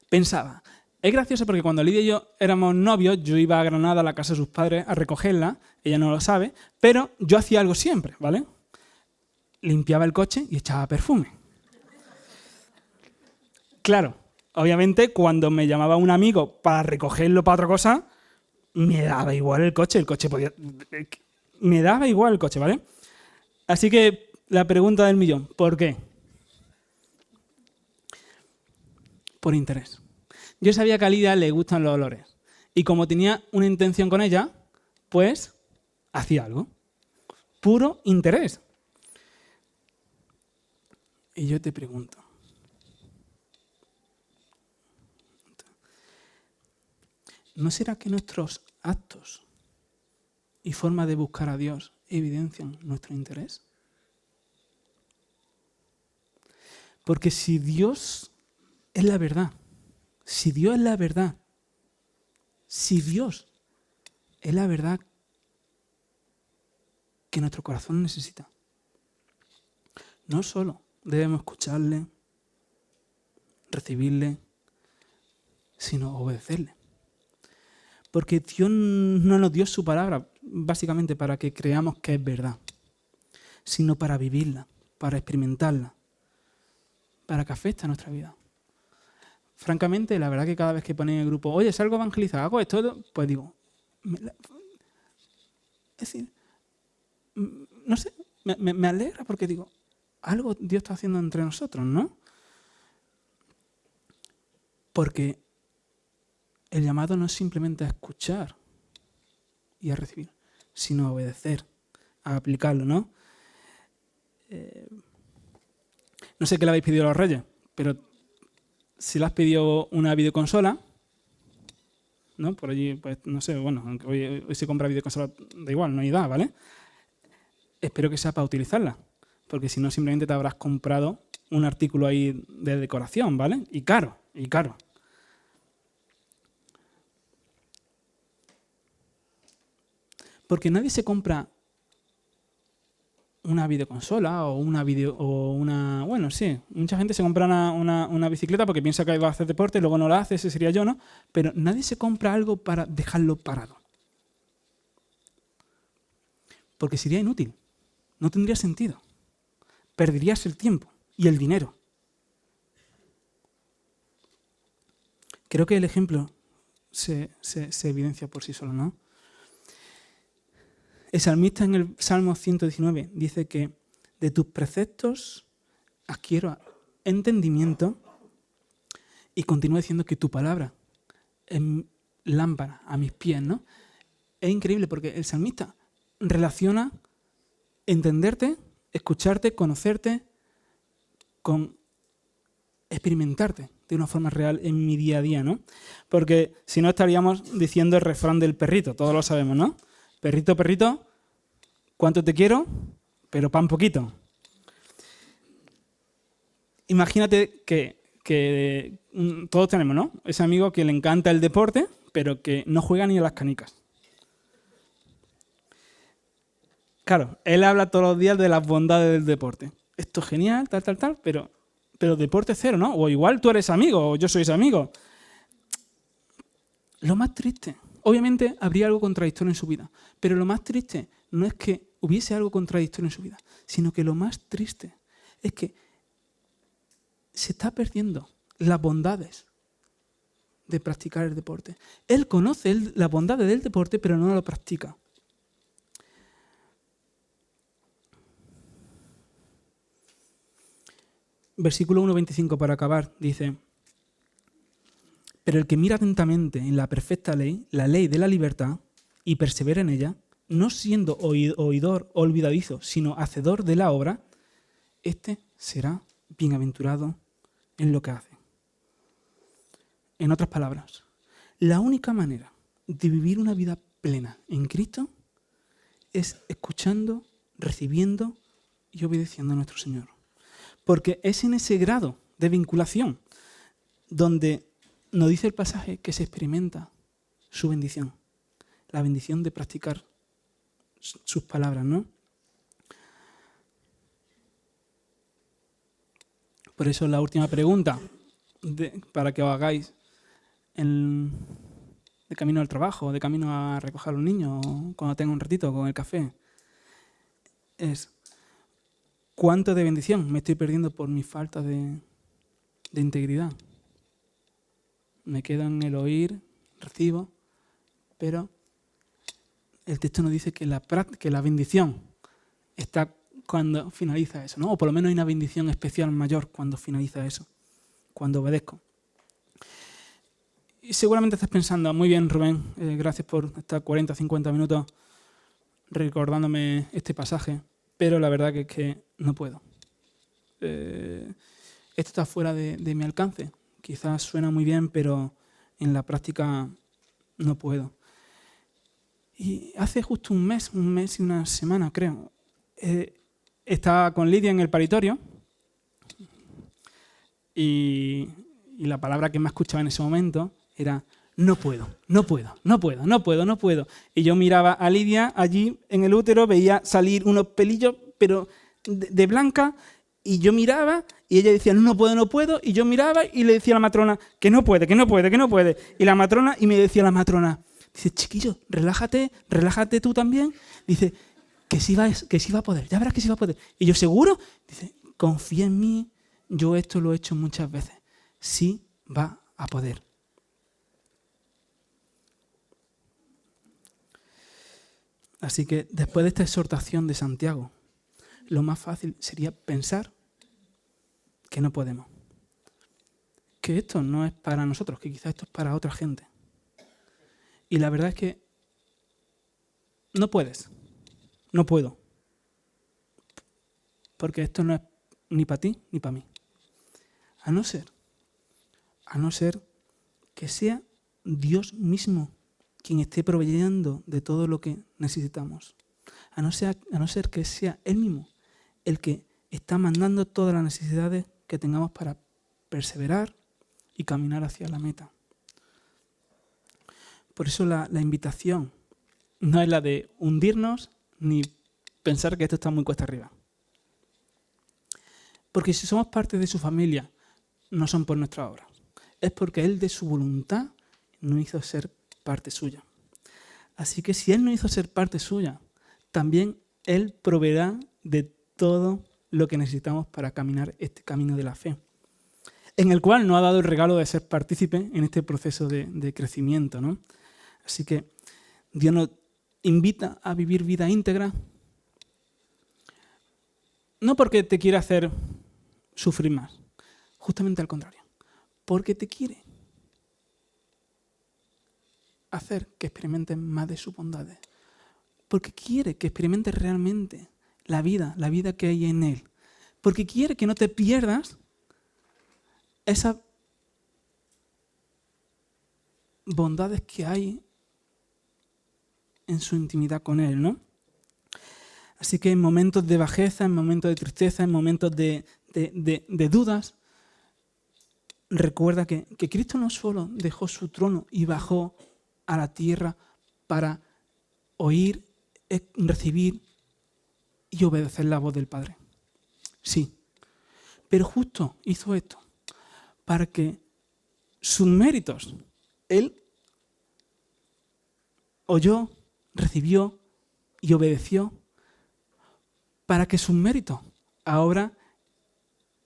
pensaba, es gracioso porque cuando Lidia y yo éramos novios, yo iba a Granada a la casa de sus padres a recogerla, ella no lo sabe, pero yo hacía algo siempre, ¿vale? Limpiaba el coche y echaba perfume. Claro, obviamente cuando me llamaba un amigo para recogerlo para otra cosa, me daba igual el coche me daba igual el coche, ¿vale? Así que la pregunta del millón, ¿por qué? Por interés. Yo sabía que a Lidia le gustan los olores y como tenía una intención con ella, pues hacía algo. Puro interés. Y yo te pregunto, ¿no será que nuestros actos y forma de buscar a Dios evidencian nuestro interés? Porque si Dios es la verdad, si Dios es la verdad que nuestro corazón necesita, no solo debemos escucharle, recibirle, sino obedecerle. Porque Dios no nos dio su palabra básicamente para que creamos que es verdad, sino para vivirla, para experimentarla, para que afecte a nuestra vida. Francamente, la verdad que cada vez que ponen en el grupo, oye, salgo a evangelizar, hago esto, pues digo, es decir, no sé, me alegra porque digo, algo Dios está haciendo entre nosotros, ¿no? Porque el llamado no es simplemente a escuchar y a recibir, sino a obedecer, a aplicarlo, ¿no? No sé qué le habéis pedido a los reyes, pero si le has pedido una videoconsola, ¿no? Por allí, pues no sé, bueno, aunque hoy se compra videoconsola, da igual, no hay edad, ¿vale? Espero que sea para utilizarla, porque si no simplemente te habrás comprado un artículo ahí de decoración, ¿vale? Y caro, y caro. Porque nadie se compra una videoconsola o una bueno, sí, mucha gente se compra una bicicleta porque piensa que va a hacer deporte y luego no la hace, ese sería yo, ¿no? Pero nadie se compra algo para dejarlo parado. Porque sería inútil, no tendría sentido. Perderías el tiempo y el dinero. Creo que el ejemplo se evidencia por sí solo, ¿no? El salmista en el Salmo 119 dice que de tus preceptos adquiero entendimiento y continúa diciendo que tu palabra es lámpara a mis pies, ¿no? Es increíble porque el salmista relaciona entenderte, escucharte, conocerte con experimentarte de una forma real en mi día a día, ¿no? Porque si no estaríamos diciendo el refrán del perrito, todos lo sabemos, ¿no? Perrito, perrito, ¿cuánto te quiero? Pero pan poquito. Imagínate que todos tenemos, ¿no? Ese amigo que le encanta el deporte, pero que no juega ni a las canicas. Claro, él habla todos los días de las bondades del deporte. Esto es genial, tal, pero deporte cero, ¿no? O igual tú eres amigo, o yo soy amigo. Lo más triste, obviamente habría algo contradictorio en su vida, pero lo más triste no es que hubiese algo contradictorio en su vida, sino que lo más triste es que se está perdiendo las bondades de practicar el deporte. Él conoce las bondades del deporte, pero no lo practica. Versículo 1.25 para acabar, dice: pero el que mira atentamente en la perfecta ley, la ley de la libertad, y persevera en ella, no siendo oidor olvidadizo, sino hacedor de la obra, este será bienaventurado en lo que hace. En otras palabras, la única manera de vivir una vida plena en Cristo es escuchando, recibiendo y obedeciendo a nuestro Señor. Porque es en ese grado de vinculación donde nos dice el pasaje que se experimenta su bendición, la bendición de practicar sus palabras, ¿no? Por eso la última pregunta para que os hagáis de camino al trabajo, de camino a recoger a los niños, cuando tenga un ratito con el café, es: ¿cuánto de bendición me estoy perdiendo por mi falta de integridad? Me quedo en el oír, recibo, pero el texto nos dice que la bendición está cuando finaliza eso, ¿no? O por lo menos hay una bendición especial mayor cuando finaliza eso, cuando obedezco. Y seguramente estás pensando: muy bien, Rubén, gracias por estar 40 o 50 minutos recordándome este pasaje, pero la verdad que es que no puedo. Esto está fuera de mi alcance. Quizás suena muy bien, pero en la práctica no puedo. Y hace justo un mes y una semana, creo, estaba con Lidia en el paritorio y la palabra que me escuchaba en ese momento era: no puedo. Y yo miraba a Lidia allí en el útero, veía salir unos pelillos, pero de blanca, y yo miraba y ella decía: no puedo, y yo miraba y le decía a la matrona que no puede. Y me decía la matrona, dice: chiquillo, relájate tú también. Dice, que sí va a poder, ya verás que sí va a poder. Y yo: ¿seguro? Dice: confía en mí, yo esto lo he hecho muchas veces. Sí va a poder. Así que después de esta exhortación de Santiago, lo más fácil sería pensar que no podemos. Que esto no es para nosotros, que quizás esto es para otra gente. Y la verdad es que no puedes, no puedo. Porque esto no es ni para ti ni para mí. A no ser que sea Dios mismo quien esté proveyendo de todo lo que necesitamos. A no ser que sea Él mismo el que está mandando todas las necesidades que tengamos para perseverar y caminar hacia la meta. Por eso la invitación no es la de hundirnos ni pensar que esto está muy cuesta arriba. Porque si somos parte de su familia, no son por nuestra obra. Es porque Él de su voluntad nos hizo ser parte suya. Así que si Él nos hizo ser parte suya, también Él proveerá de todo lo que necesitamos para caminar este camino de la fe, en el cual nos ha dado el regalo de ser partícipe en este proceso de crecimiento, ¿no? Así que Dios nos invita a vivir vida íntegra, no porque te quiera hacer sufrir más, justamente al contrario, porque te quiere hacer que experimentes más de sus bondades, porque quiere que experimentes realmente la vida que hay en Él, porque quiere que no te pierdas esas bondades que hay en su intimidad con Él, ¿no? Así que en momentos de bajeza, en momentos de tristeza, en momentos de dudas, recuerda que Cristo no solo dejó su trono y bajó a la tierra para oír, recibir y obedecer la voz del Padre. Sí, pero justo hizo esto para que sus méritos, Él oyó, recibió y obedeció, para que sus méritos ahora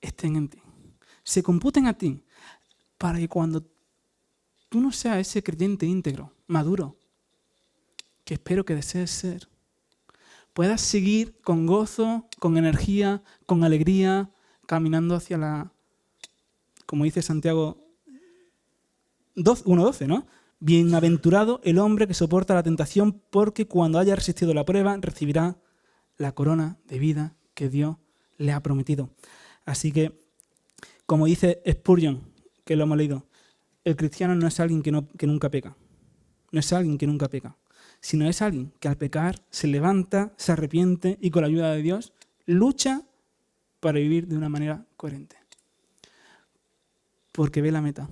estén en ti, se computen a ti, para que cuando tú no seas ese creyente íntegro, maduro, que espero que desees ser, puedas seguir con gozo, con energía, con alegría, caminando hacia la, como dice Santiago 1:12, ¿no? Bienaventurado el hombre que soporta la tentación, porque cuando haya resistido la prueba, recibirá la corona de vida que Dios le ha prometido. Así que, como dice Spurgeon, que lo hemos leído, el cristiano no es alguien que nunca peca. No es alguien que nunca peca, sino es alguien que al pecar se levanta, se arrepiente y con la ayuda de Dios lucha para vivir de una manera coherente. Porque ve la meta,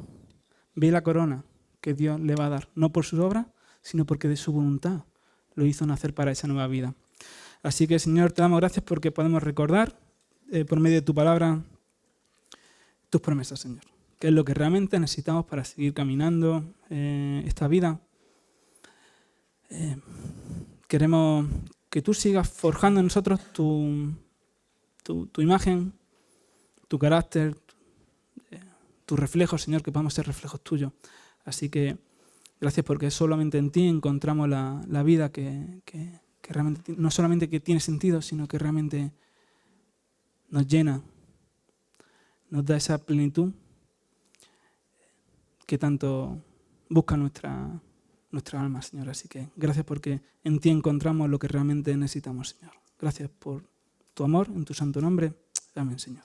ve la corona que Dios le va a dar, no por sus obras, sino porque de su voluntad lo hizo nacer para esa nueva vida. Así que, Señor, te damos gracias porque podemos recordar por medio de tu palabra tus promesas, Señor, que es lo que realmente necesitamos para seguir caminando esta vida. Queremos que tú sigas forjando en nosotros tu imagen, tu carácter, tu reflejo, Señor, que podamos ser reflejos tuyos. Así que gracias porque solamente en ti encontramos la vida que realmente no solamente que tiene sentido, sino que realmente nos llena, nos da esa plenitud que tanto busca nuestra alma, Señor. Así que gracias porque en ti encontramos lo que realmente necesitamos, Señor. Gracias por tu amor, en tu santo nombre. Amén, Señor.